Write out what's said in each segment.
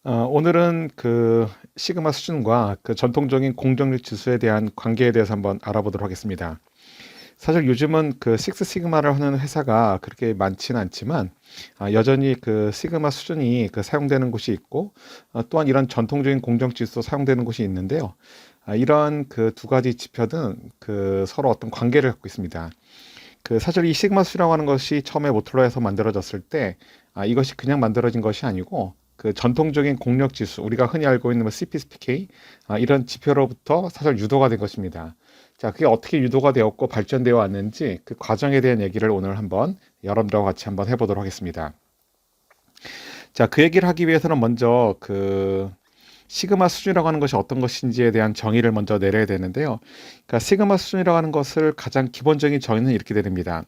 오늘은 그 시그마 수준과 그 전통적인 공정률 지수에 대한 관계에 대해서 한번 알아보도록 하겠습니다. 사실 요즘은 그 식스 시그마를 하는 회사가 그렇게 많지는 않지만 여전히 그 시그마 수준이 그 사용되는 곳이 있고 또한 이런 전통적인 공정 지수도 사용되는 곳이 있는데요. 이런 그 두 가지 지표는 그 서로 어떤 관계를 갖고 있습니다. 그 사실 이 시그마 수라고 하는 것이 처음에 모토로라에서 만들어졌을 때 이것이 그냥 만들어진 것이 아니고 그 전통적인 공력 지수 우리가 흔히 알고 있는 뭐 CPSPK 이런 지표로부터 사실 유도가 된 것입니다. 자, 그게 어떻게 유도가 되었고 발전되어 왔는지 그 과정에 대한 얘기를 오늘 한번 여러분들과 같이 한번 해보도록 하겠습니다. 자, 그 얘기를 하기 위해서는 먼저 그 시그마 수준이라고 하는 것이 어떤 것인지에 대한 정의를 먼저 내려야 되는데요. 그러니까 시그마 수준이라고 하는 것을 가장 기본적인 정의는 이렇게 됩니다.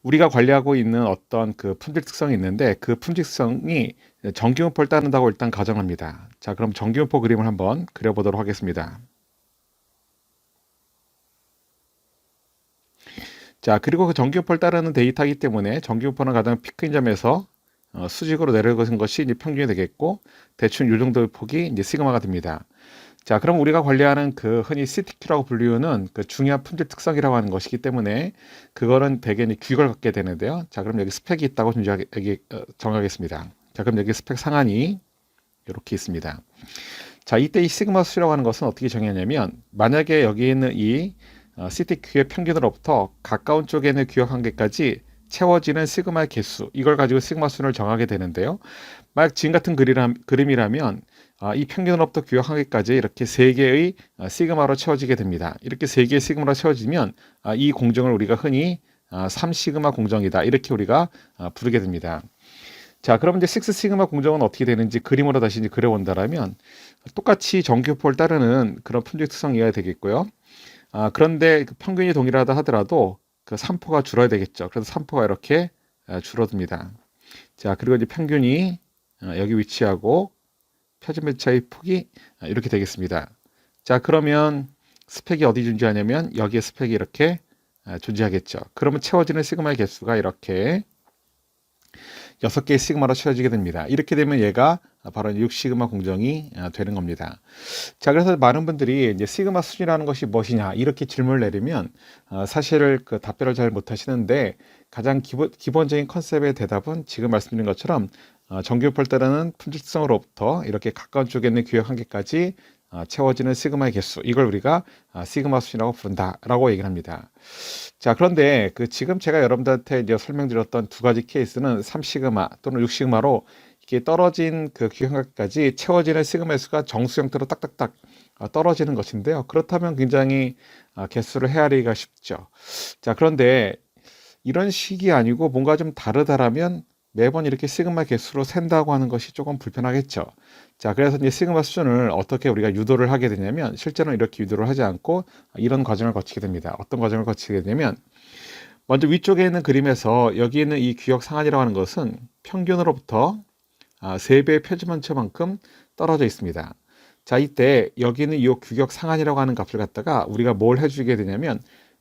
우리가 관리하고 있는 어떤 그 품질 특성이 있는데 그 품질 특성이 정기분포를 따른다고 일단 가정합니다. 자, 그럼 정기분포 그림을 한번 그려보도록 하겠습니다. 자, 그리고 그 정기분포를 따르는 데이터이기 때문에 정기분포는 가장 피크인 점에서 수직으로 내려가는 것이 이제 평균이 되겠고 대충 이 정도의 폭이 이제 시그마가 됩니다. 자, 그럼 우리가 관리하는 그 흔히 CTQ라고 불리우는 그 중요한 품질 특성이라고 하는 것이기 때문에 그거는 대개 이제 규격을 갖게 되는데요. 자, 그럼 여기 스펙이 있다고 정하겠습니다. 자, 그럼 여기 스펙 상한이 이렇게 있습니다. 자, 이때 이 시그마 수라고 하는 것은 어떻게 정의하냐면 만약에 여기 있는 이 CTQ의 평균으로부터 가까운 쪽에 있는 규격 한계까지 채워지는 시그마의 개수 이걸 가지고 시그마 수를 정하게 되는데요. 만약 지금 같은 그림이라면 이 평균으로부터 규격 한계까지 이렇게 세 개의 시그마로 채워지게 됩니다. 이렇게 세 개의 시그마로 채워지면 이 공정을 우리가 흔히 3시그마 공정이다 이렇게 우리가 부르게 됩니다. 자, 그럼 이제 6 시그마 공정은 어떻게 되는지 그림으로 다시 이제 그려본다라면 똑같이 정규포를 따르는 그런 품질 특성이어야 되겠고요. 그런데 그 평균이 동일하다 하더라도 그 3포가 줄어야 되겠죠. 그래서 3포가 이렇게 줄어듭니다. 자, 그리고 이제 평균이 여기 위치하고 표준 매차의 폭이 이렇게 되겠습니다. 자, 그러면 스펙이 어디 존재하냐면 여기에 스펙이 이렇게 존재하겠죠. 그러면 채워지는 시그마의 개수가 이렇게 6개의 시그마로 채워지게 됩니다. 이렇게 되면 얘가 바로 6시그마 공정이 되는 겁니다. 자, 그래서 많은 분들이 이제 시그마 수준이라는 것이 무엇이냐 이렇게 질문을 내리면 사실 그 답변을 잘 못하시는데 가장 기본적인 컨셉의 대답은 지금 말씀드린 것처럼 정규표를 따르는 품질 특성으로부터 이렇게 가까운 쪽에 있는 규격 한계까지 채워지는 시그마의 개수 이걸 우리가 시그마 수준이라고 부른다라고 얘기를 합니다. 자, 그런데 그 지금 제가 여러분들한테 이제 설명드렸던 두 가지 케이스는 3시그마 또는 6시그마로 이게 떨어진 그 규격까지 채워지는 시그마의 수가 정수 형태로 딱딱딱 떨어지는 것인데요. 그렇다면 굉장히 개수를 헤아리기가 쉽죠. 자, 그런데 이런 식이 아니고 뭔가 좀 다르다라면 매번 이렇게 시그마 개수로 센다고 하는 것이 조금 불편하겠죠. 자, 그래서 이제 시그마 수준을 어떻게 우리가 유도를 하게 되냐면 실제로는 이렇게 유도를 하지 않고 이런 과정을 거치게 됩니다. 어떤 과정을 거치게 되냐면 먼저 위쪽에 있는 그림에서 여기 있는 이 규격 상한이라고 하는 것은 평균으로부터 3배의 표준만처만큼 떨어져 있습니다. 자, 이때 여기는 이 규격 상한이라고 하는 값을 갖다가 우리가 뭘 해주게 되냐면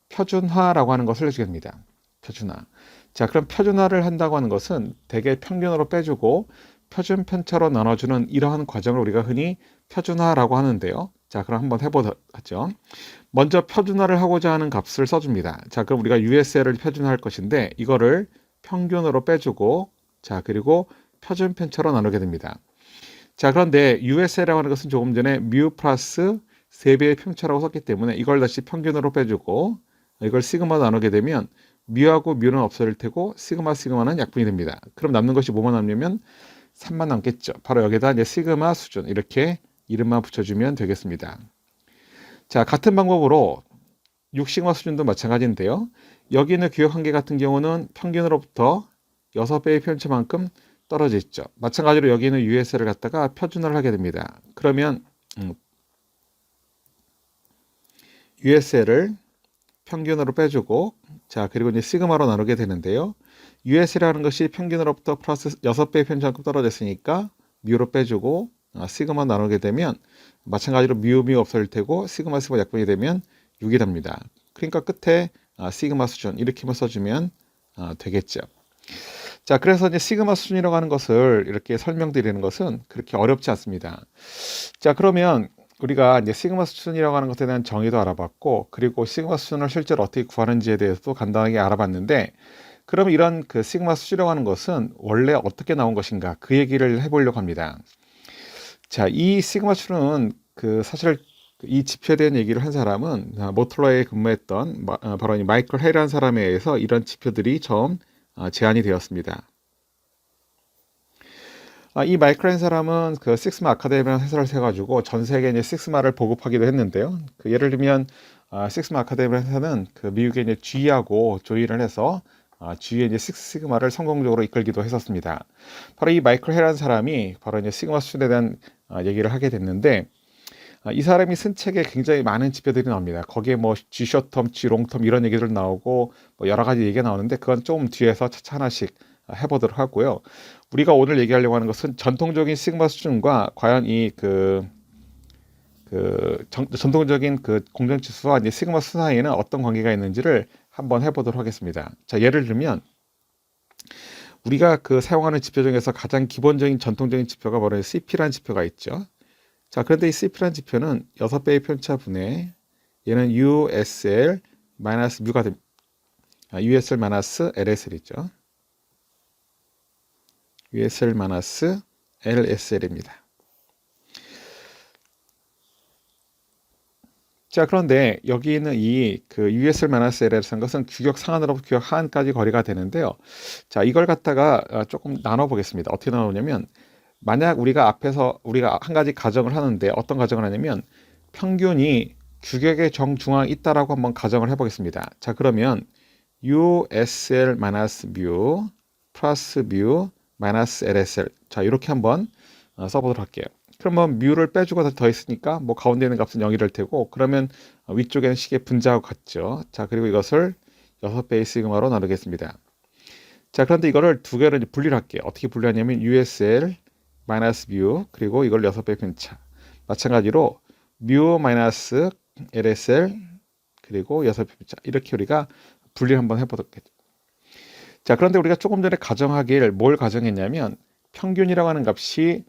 표준화라고 하는 것을 해주게 됩니다. 표준화. 자, 그럼 표준화를 한다고 하는 것은 대개 평균으로 빼주고 표준 편차로 나눠주는 이러한 과정을 우리가 흔히 표준화라고 하는데요. 자, 그럼 한번 해보죠. 먼저 표준화를 하고자 하는 값을 써줍니다. 자, 그럼 우리가 USL을 표준화할 것인데 이거를 평균으로 빼주고 자, 그리고 표준 편차로 나누게 됩니다. 자, 그런데 USL이라고 하는 것은 조금 전에 뮤 플러스 3배의 편차라고 썼기 때문에 이걸 다시 평균으로 빼주고 이걸 시그마 나누게 되면 뮤하고 뮤는 없어질 테고 시그마는 약분이 됩니다. 그럼 남는 것이 뭐만 남냐면 3만 남겠죠. 바로 여기다 이제 시그마 수준 이렇게 이름만 붙여주면 되겠습니다. 자, 같은 방법으로 6시그마 수준도 마찬가지인데요. 여기 있는 규격 한계 같은 경우는 평균으로부터 6배의 편차만큼 떨어져 있죠. 마찬가지로 여기 있는 US를 갖다가 표준화를 하게 됩니다. 그러면 USL을 평균으로 빼주고 자, 그리고 이제 시그마로 나누게 되는데요. US라는 것이 평균으로부터 플러스 6배의 편차만큼 떨어졌으니까 뮤로 빼주고 시그마 나누게 되면 마찬가지로 뮤 없어질 테고 시그마 약분이 되면 6이 됩니다. 그러니까 끝에 시그마 수준 이렇게만 써주면 되겠죠. 자, 그래서 이제 시그마 수준이라고 하는 것을 이렇게 설명드리는 것은 그렇게 어렵지 않습니다. 자, 그러면 우리가 이제 시그마 수준이라고 하는 것에 대한 정의도 알아봤고, 그리고 시그마 수준을 실제로 어떻게 구하는지에 대해서도 간단하게 알아봤는데, 그럼 이런 그 시그마 수준이라고 하는 것은 원래 어떻게 나온 것인가, 그 얘기를 해보려고 합니다. 자, 이 시그마 수는 그 사실 이 지표에 대한 얘기를 한 사람은 모토로라에 근무했던 바로 이 마이클 헤이라는 사람에 의해서 이런 지표들이 처음 제안이 되었습니다. 이 마이클라는 사람은 그 식스마 아카데미라는 회사를 세가지고 전 세계에 이제 식스마를 보급하기도 했는데요. 그 예를 들면 식스마 아카데미라는 회사는 그 미국의 이제 G하고 조율을 해서 G의 이제 식스 시그마를 성공적으로 이끌기도 했었습니다. 바로 이 마이클 헤라는 사람이 바로 이제 시그마 수준에 대한 얘기를 하게 됐는데, 이 사람이 쓴 책에 굉장히 많은 지표들이 나옵니다. 거기에 뭐 G 숏텀, G 롱텀 이런 얘기들 나오고 뭐 여러 가지 얘기가 나오는데, 그건 조금 뒤에서 차차 하나씩 해보도록 하고요. 우리가 오늘 얘기하려고 하는 것은 전통적인 시그마 수준과 과연 이 전통적인 그 공정지수와 이제 시그마 수 사이에는 어떤 관계가 있는지를 한번 해보도록 하겠습니다. 자, 예를 들면 우리가 그 사용하는 지표 중에서 가장 기본적인 전통적인 지표가 바로 CP라는 지표가 있죠. 자, 그런데 이 CP라는 지표는 6배의 편차분에 얘는 USL 마이너스 뮤가 됩니다. USL 마이너스 LSL이죠. USL 마이너스 LSL입니다. 자, 그런데 여기 있는 이 그 USL 마이너스 LS라는 것은 규격 상한으로부터 규격 하한까지 거리가 되는데요. 자, 이걸 갖다가 조금 나눠 보겠습니다. 어떻게 나누냐면, 만약 우리가 한 가지 가정을 하는데, 어떤 가정을 하냐면 평균이 규격의 정중앙에 있다라고 한번 가정을 해보겠습니다. 자, 그러면 USL 마이너스 뮤 플러스 뮤 마이너스 LSL, 자, 이렇게 한번 써보도록 할게요. 그러면 뮤를 빼주고 더 있으니까 뭐 가운데 있는 값은 0이 될 테고, 그러면 위쪽에는 식의 분자하고 같죠. 자, 그리고 이것을 6배의 시그마로 나누겠습니다. 자, 그런데 이거를 두 개로 분리를 할게요. 어떻게 분리하냐면 USL 마이너스 뮤, 그리고 이걸 6배의 편차. 마찬가지로 뮤 마이너스 LSL, 그리고 6배 편차. 이렇게 우리가 분리를 한번 해보도록 하죠. 자, 그런데 우리가 조금 전에 가정하길 뭘 가정했냐면, 평균이라고 하는 값이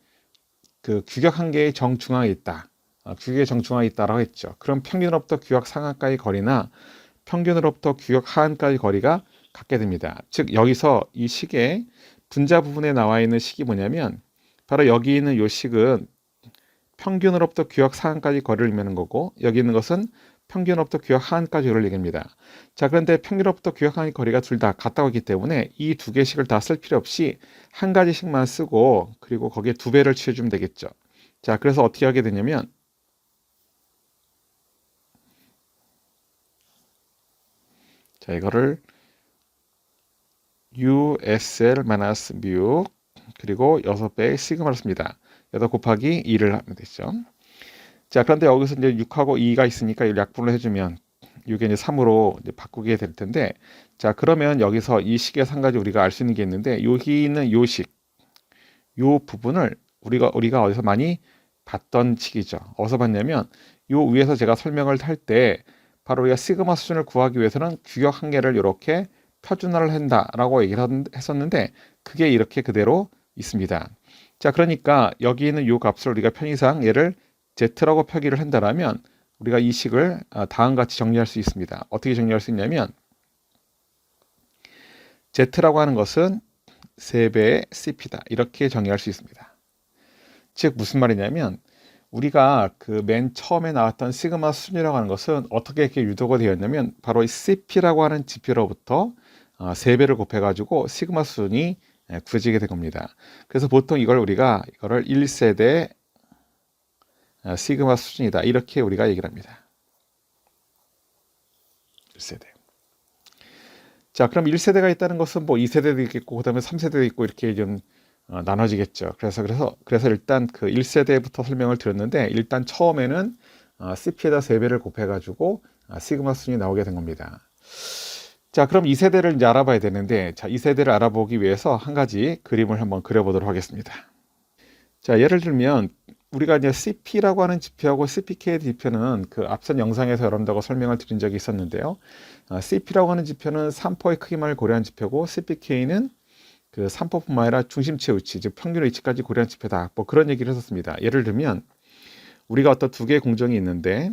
그 규격 한계의 정중앙에 있다. 규격의 정중앙에 있다라고 했죠. 그럼 평균으로부터 규격 상한까지 거리나 평균으로부터 규격 하한까지 거리가 같게 됩니다. 즉, 여기서 이 식의 분자 부분에 나와 있는 식이 뭐냐면, 바로 여기 있는 이 식은 평균으로부터 규격 상한까지 거리를 의미하는 거고, 여기 있는 것은 평균으로부터 규격 하한까지 거리를 얘기합니다. 자, 그런데 평균으로부터 규격 하한 거리가 둘 다 같다고 하기 때문에 이 두 개씩을 다 쓸 필요 없이 한 가지씩만 쓰고, 그리고 거기에 2배를 취해주면 되겠죠. 자, 그래서 어떻게 하게 되냐면, 자, 이거를 USL-뮤 그리고 6배의 시그마를 씁니다. 8 곱하기 2를 하면 되죠. 자, 그런데 여기서 이제 6하고 2가 있으니까 이 약분을 해주면 6에 이제 3으로 이제 바꾸게 될 텐데, 자, 그러면 여기서 이 식에서 한 가지 우리가 알 수 있는 게 있는데, 여기 있는 요 식, 요 부분을 우리가 어디서 많이 봤던 식이죠. 어디서 봤냐면, 요 위에서 제가 설명을 할 때 바로 우리가 시그마 수준을 구하기 위해서는 규격 한계를 이렇게 표준화를 한다라고 얘기를 했었는데, 그게 이렇게 그대로 있습니다. 자, 그러니까 여기 있는 요 값을 우리가 편의상 얘를 Z라고 표기를 한다라면 우리가 이 식을 다음과 같이 정리할 수 있습니다. 어떻게 정리할 수 있냐면, Z라고 하는 것은 3배의 CP다. 이렇게 정의할 수 있습니다. 즉, 무슨 말이냐면, 우리가 그 맨 처음에 나왔던 시그마 수준이라고 하는 것은 어떻게 이렇게 유도가 되었냐면, 바로 이 CP라고 하는 지표로부터 3배를 곱해가지고 시그마 수준이 구해지게 된 겁니다. 그래서 보통 이거를 1세대 시그마 수준이다. 이렇게 우리가 얘기를 합니다. 1세대. 자, 그럼 1세대가 있다는 것은 뭐 2세대도 있겠고, 그 다음에 3세대도 있고, 이렇게 좀 나눠지겠죠. 그래서 일단 그 1세대부터 설명을 드렸는데, 일단 처음에는 CP에다 3배를 곱해가지고 시그마 수준이 나오게 된 겁니다. 자, 그럼 2세대를 이제 알아봐야 되는데, 자, 2세대를 알아보기 위해서 한 가지 그림을 한번 그려보도록 하겠습니다. 자, 예를 들면 우리가 이제 CP라고 하는 지표하고 CPK 지표는 그 앞선 영상에서 여러분들하고 설명을 드린 적이 있었는데요. CP라고 하는 지표는 3포의 크기만을 고려한 지표고, CPK는 그 3%뿐만 아니라 중심체 위치, 즉 평균 위치까지 고려한 지표다. 뭐 그런 얘기를 했었습니다. 예를 들면 우리가 어떤 두 개의 공정이 있는데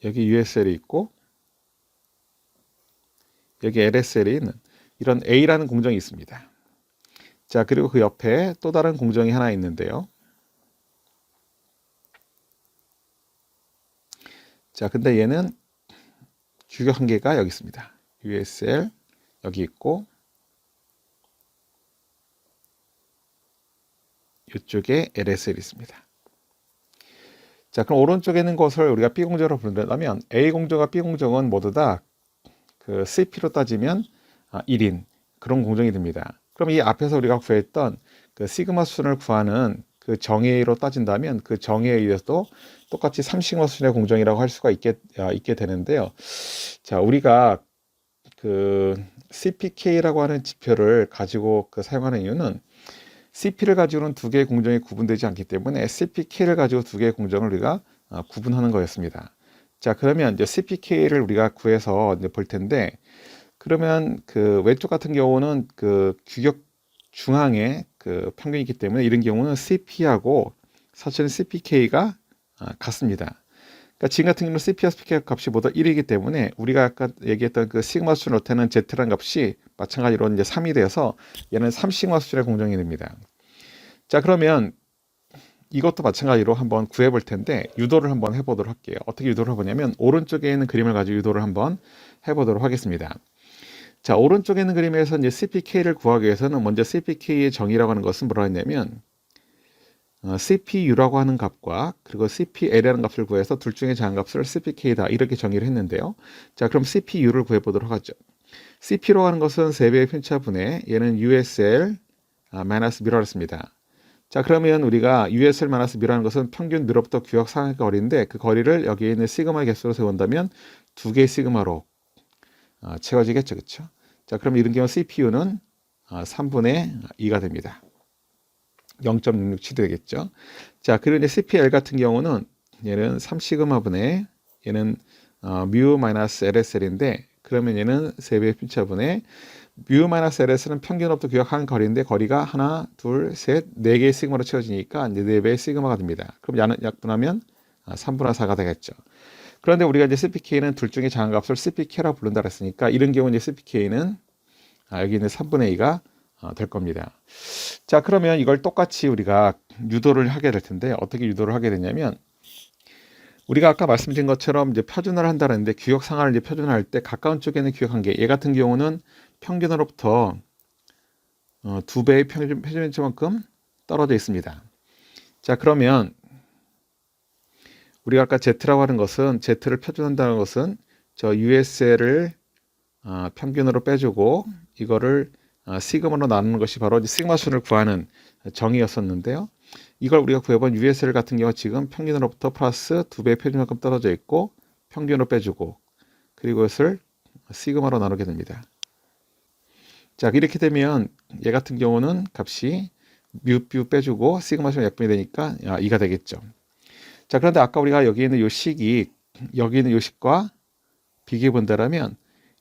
여기 USL이 있고 여기 LSL이 있는 이런 A라는 공정이 있습니다. 자, 그리고 그 옆에 또 다른 공정이 하나 있는데요. 자, 근데 얘는 규격 한계가 여기 있습니다. USL 여기 있고 이쪽에 LSL이 있습니다. 자, 그럼 오른쪽에 있는 것을 우리가 B공정으로 부른다면 A공정과 B공정은 모두 다 그 CP로 따지면 1인 그런 공정이 됩니다. 그럼 이 앞에서 우리가 구했던 그 시그마 수준을 구하는 그 정의로 따진다면 그 정의에 의해서도 똑같이 3시그마 수준의 공정이라고 할 수가 있게 되는데요. 자, 우리가 그 CPK라고 하는 지표를 가지고 사용하는 이유는 CP를 가지고는 두 개의 공정이 구분되지 않기 때문에 CPK를 가지고 두 개의 공정을 우리가 구분하는 거였습니다. 자, 그러면 이제 CPK를 우리가 구해서 이제 볼 텐데, 그러면 그 왼쪽 같은 경우는 그 규격 중앙에 그 평균이 있기 때문에 이런 경우는 CP하고 사실은 CPK가 같습니다. 그러니까 지금 같은 경우는 CP와 CPK 값이 모두 1이기 때문에 우리가 아까 얘기했던 그 시그마 수준 로테는 Z라는 값이 마찬가지로 이제 3이 돼서 얘는 3시그마 수준의 공정이 됩니다. 자, 그러면 이것도 마찬가지로 한번 구해볼 텐데 유도를 한번 해보도록 할게요. 어떻게 유도를 해보냐면 오른쪽에 있는 그림을 가지고 유도를 한번 해보도록 하겠습니다. 자, 오른쪽에 있는 그림에서 이제 CPK를 구하기 위해서는 먼저 CPK의 정의라고 하는 것은 뭐라 했냐면 CPU라고 하는 값과 그리고 CPL이라는 값을 구해서 둘 중에 작은 값을 CPK다 이렇게 정의를 했는데요. 자, 그럼 CPU를 구해보도록 하죠. CP로 하는 것은 3배의 편차분의 얘는 USL 마이너스 미러였습니다. 자, 그러면 우리가 USL 마이너스 미러라는 것은 평균 미러부터 규격 상의 거리인데 그 거리를 여기에 있는 시그마의 개수로 세운다면 두 개의 시그마로 채워지겠죠. 그렇죠? 자, 그럼 이런 경우 CPU는 3분의 2가 됩니다. 0.667이 되겠죠. 자, 그리고 이제 CPL 같은 경우는 얘는 3시그마분의 얘는 뮤 마이너스 LSL인데 그러면 얘는 3배의 편차분의 뮤 마이너스 LS는 평균으로부터 규격한 거리인데 거리가 하나, 둘, 셋, 4개의 시그마로 채워지니까 이제 4배의 시그마가 됩니다. 그럼 약분하면 3분의 4가 되겠죠. 그런데 우리가 이제 CPK는 둘 중에 작은 값을 CPK라고 부른다 그랬으니까 이런 경우 이제 CPK는 여기 있는 3분의 2가 될 겁니다. 자, 그러면 이걸 똑같이 우리가 유도를 하게 될 텐데 어떻게 유도를 하게 되냐면 우리가 아까 말씀드린 것처럼 이제 표준화를 한다는데 규격 상하를 이제 표준화할 때 가까운 쪽에는 규격 한계, 얘 같은 경우는 평균으로부터 2배의 표준치만큼 떨어져 있습니다. 자, 그러면 우리가 아까 Z라고 하는 것은 Z를 표준한다는 것은 저 USL을 평균으로 빼주고 이거를 시그마로 나누는 것이 바로 시그마 수준을 구하는 정의였었는데요. 이걸 우리가 구해본 USL 같은 경우 지금 평균으로부터 플러스 2배의 표준만큼 떨어져 있고 평균으로 빼주고 그리고 이것을 시그마로 나누게 됩니다. 자, 이렇게 되면 얘 같은 경우는 값이 뮤 빼주고 시그마 수는 약분이 되니까 2가 되겠죠. 자, 그런데 아까 우리가 여기 있는 요 식이 여기 있는 요 식과 비교해 본다라면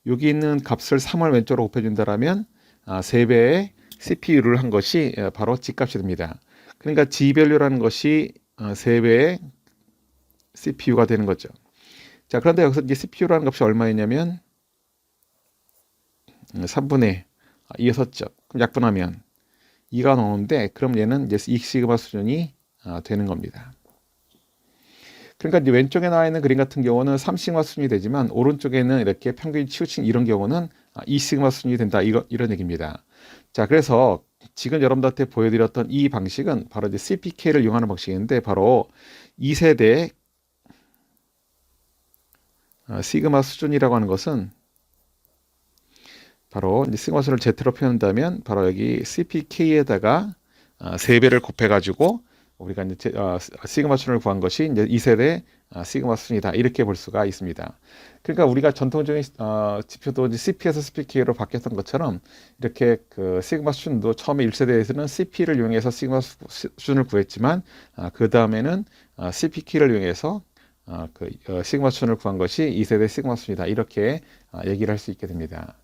여기 있는 값을 3을 왼쪽으로 곱해준다라면 3배의 CPU를 한 것이 바로 G값이 됩니다. 그러니까 G밸류라는 것이 3배의 CPU가 되는 거죠. 자, 그런데 여기서 이제 CPU라는 값이 얼마였냐면 3분의 2였었죠. 그럼 약분하면 2가 나오는데 그럼 얘는 이제 2시그마 수준이 되는 겁니다. 그러니까 이제 왼쪽에 나와 있는 그림 같은 경우는 3시그마 수준이 되지만 오른쪽에는 이렇게 평균 치우친 이런 경우는 2시그마 수준이 된다 이런 얘기입니다. 자, 그래서 지금 여러분들한테 보여드렸던 이 방식은 바로 이제 CPK를 이용하는 방식인데 바로 2세대 시그마 수준이라고 하는 것은 바로 이제 시그마 수준을 Z로 표현한다면 바로 여기 CPK에다가 3배를 곱해가지고 우리가 이제 시그마 수준을 구한 것이 이제 2세대 시그마 수준이다. 이렇게 볼 수가 있습니다. 그러니까 우리가 전통적인 지표도 이제 CP에서 CPK로 바뀌었던 것처럼 이렇게 그 시그마 수준도 처음에 1세대에서는 CP를 이용해서 시그마 수준을 구했지만 그 다음에는 CPK를 이용해서 시그마 수준을 구한 것이 2세대 시그마 수준이다. 이렇게 얘기를 할 수 있게 됩니다.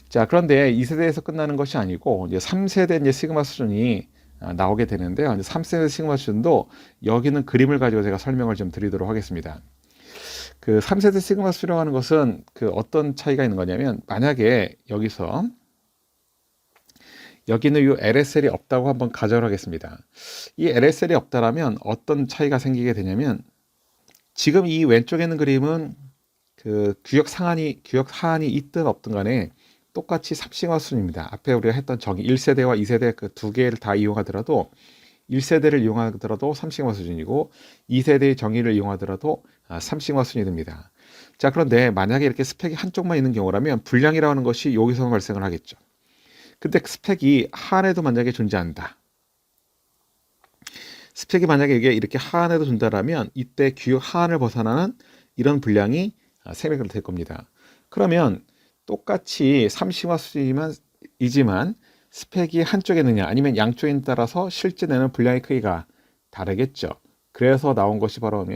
자, 그런데 2세대에서 끝나는 것이 아니고 이제 3세대 이제 시그마 수준이 나오게 되는데요. 이제 3세대 시그마 수준도 여기는 그림을 가지고 제가 설명을 좀 드리도록 하겠습니다. 그 3세대 시그마 수준이라고 하는 것은 그 어떤 차이가 있는 거냐면, 만약에 여기서 여기는 이 LSL이 없다고 한번 가정을 하겠습니다. 이 LSL이 없다라면 어떤 차이가 생기게 되냐면, 지금 이 왼쪽에 있는 그림은 그 규격 하한이 있든 없든 간에 똑같이 3시그마 수준입니다. 앞에 우리가 했던 정의 1세대와 2세대 그 두 개를 다 이용하더라도 1세대를 이용하더라도 3시그마 수준이고 2세대의 정의를 이용하더라도 3시그마 수준이 됩니다. 자, 그런데 만약에 이렇게 스펙이 한쪽만 있는 경우라면 불량이라고 하는 것이 여기서만 발생을 하겠죠. 근데 스펙이 하한에도 만약에 존재한다. 스펙이 만약에 이게 이렇게 하한에도 존재하면 이때 규격 하한을 벗어나는 이런 불량이 생략이 될 겁니다. 그러면 똑같이 3시그마 수준이지만 스펙이 한쪽에 있느냐 아니면 양쪽에 따라서 실제 내는 분량의 크기가 다르겠죠. 그래서 나온 것이 바로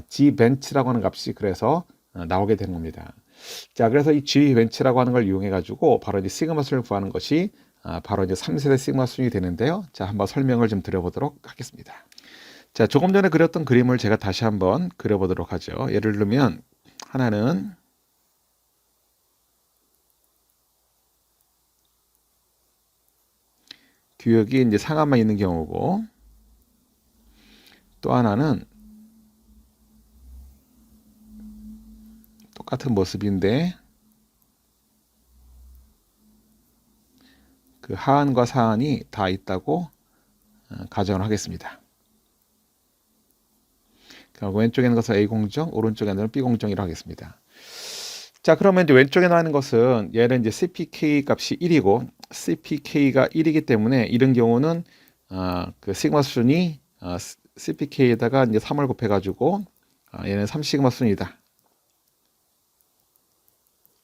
Gbench라고 하는 값이 그래서 나오게 되는 겁니다. 자, 그래서 이 Gbench라고 하는 걸 이용해 가지고 바로 이제 시그마 수준을 구하는 것이 바로 이제 3세대 시그마 수준이 되는데요. 자, 한번 설명을 좀 드려보도록 하겠습니다. 자, 조금 전에 그렸던 그림을 제가 다시 한번 그려보도록 하죠. 예를 들면 하나는 규격이 이제 상한만 있는 경우고, 또 하나는 똑같은 모습인데 그 하한과 상한이 다 있다고 가정을 하겠습니다. 그리고 왼쪽에 있는 것은 A 공정, 오른쪽에 있는 것은 B 공정이라고 하겠습니다. 자, 그러면 이제 왼쪽에 나오는 것은 얘는 이제 CPK 값이 1이고 CPK가 1이기 때문에 이런 경우는 그 시그마 수준이 CPK에다가 이제 3을 곱해 가지고 얘는 3시그마 수준이다.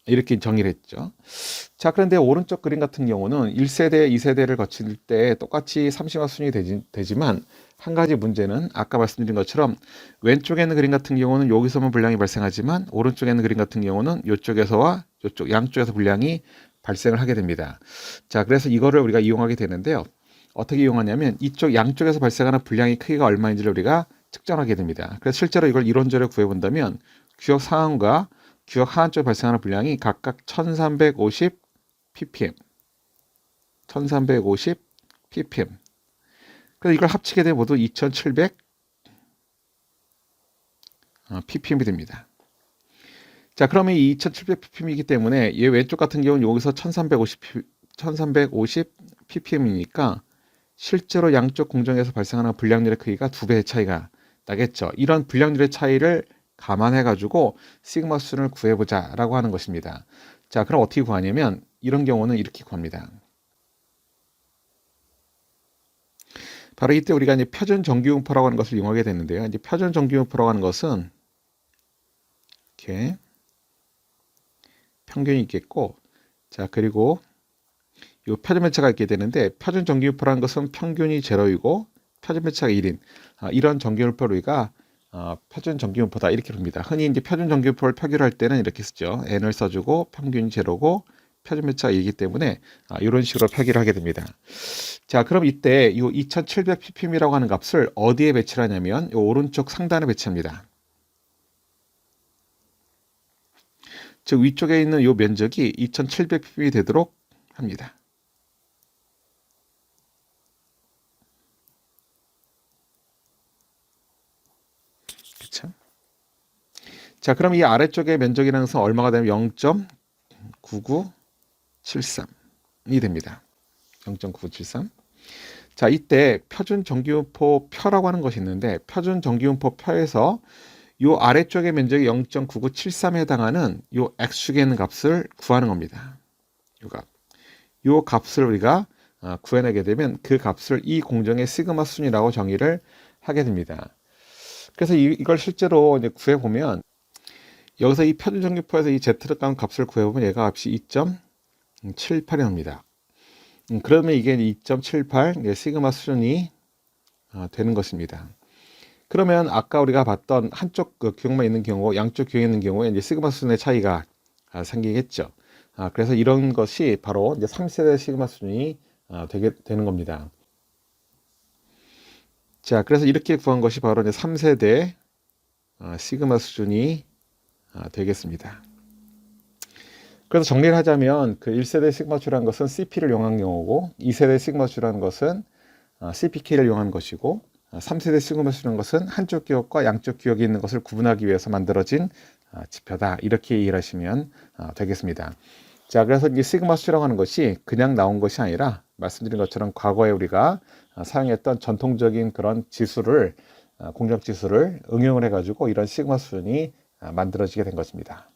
이렇게 정의를 했죠. 자, 그런데 오른쪽 그림 같은 경우는 1세대, 2세대를 거칠 때 똑같이 3시그마 수준이 되지만 한 가지 문제는 아까 말씀드린 것처럼 왼쪽에 있는 그림 같은 경우는 여기서만 불량이 발생하지만 오른쪽에 있는 그림 같은 경우는 이쪽에서와 이쪽 양쪽에서 불량이 발생을 하게 됩니다. 자, 그래서 이거를 우리가 이용하게 되는데요. 어떻게 이용하냐면 이쪽 양쪽에서 발생하는 불량의 크기가 얼마인지를 우리가 측정하게 됩니다. 그래서 실제로 이걸 이론적으로 구해본다면 규격 상한과 규격 하한 쪽에 발생하는 불량이 각각 1350 ppm, 1350 ppm. 그래서 이걸 합치게 되면 모두 2700 ppm이 됩니다. 자, 그러면 이 2700 ppm이기 때문에 얘 왼쪽 같은 경우는 여기서 1350 ppm이니까 실제로 양쪽 공정에서 발생하는 불량률의 크기가 2배의 차이가 나겠죠. 이런 불량률의 차이를 감안해 가지고 시그마 수준을 구해보자 라고 하는 것입니다. 자, 그럼 어떻게 구하냐면 이런 경우는 이렇게 구합니다. 바로 이때 우리가 이제 표준 정규분포라고 하는 것을 이용하게 되는데요. 이제 표준 정규분포라고 하는 것은 이렇게 평균이 있겠고, 자, 그리고 이 표준 매차가 있게 되는데 표준 정규분포라는 것은 평균이 0이고 표준 매차가 1인 이런 정규분포를 우리가 표준 정규분포다 이렇게 봅니다. 흔히 이제 표준 정규분포를 표기할 때는 이렇게 쓰죠. n을 써주고 평균이 0고 표준 매차가 2이기 때문에 이런 식으로 표기를 하게 됩니다. 자, 그럼 이때 이 2700 ppm이라고 하는 값을 어디에 배치를 하냐면 이 오른쪽 상단에 배치합니다. 즉 위쪽에 있는 이 면적이 2700 ppm이 되도록 합니다. 그렇죠? 자, 그럼 이 아래쪽의 면적이라는 것은 얼마가 되면 0.9973이 됩니다. 0.9973. 자, 이때 표준 정규분포 표라고 하는 것이 있는데 표준 정규분포 표에서 이 아래쪽의 면적이 0.9973에 해당하는 이 x축에 있는 값을 구하는 겁니다. 이 값을 우리가 구해내게 되면 그 값을 이 공정의 시그마 수준이라고 정의를 하게 됩니다. 그래서 이걸 실제로 이제 구해보면 여기서 이 표준 전기포에서 이 Z값 값을 구해보면 얘가 값이 2.78이 나옵니다. 그러면 이게 2.78 시그마 수준이 되는 것입니다. 그러면 아까 우리가 봤던 한쪽 규형만 있는 경우, 양쪽 규형에 있는 경우에 이제 시그마 수준의 차이가 생기겠죠. 그래서 이런 것이 바로 이제 3세대 시그마 수준이 되는 겁니다. 자, 그래서 이렇게 구한 것이 바로 이제 3세대 시그마 수준이 되겠습니다. 그래서 정리를 하자면 그 1세대 시그마추라는 것은 CP를 이용한 경우고 2세대 시그마추라는 것은 CPK를 이용한 것이고 3세대 시그마추라는 것은 한쪽 기억과 양쪽 기억이 있는 것을 구분하기 위해서 만들어진 지표다. 이렇게 이해를 하시면 되겠습니다. 자, 그래서 이 시그마수라고 하는 것이 그냥 나온 것이 아니라 말씀드린 것처럼 과거에 우리가 사용했던 전통적인 그런 지수를 공정 지수를 응용을 해가지고 이런 시그마 수준이 만들어지게 된 것입니다.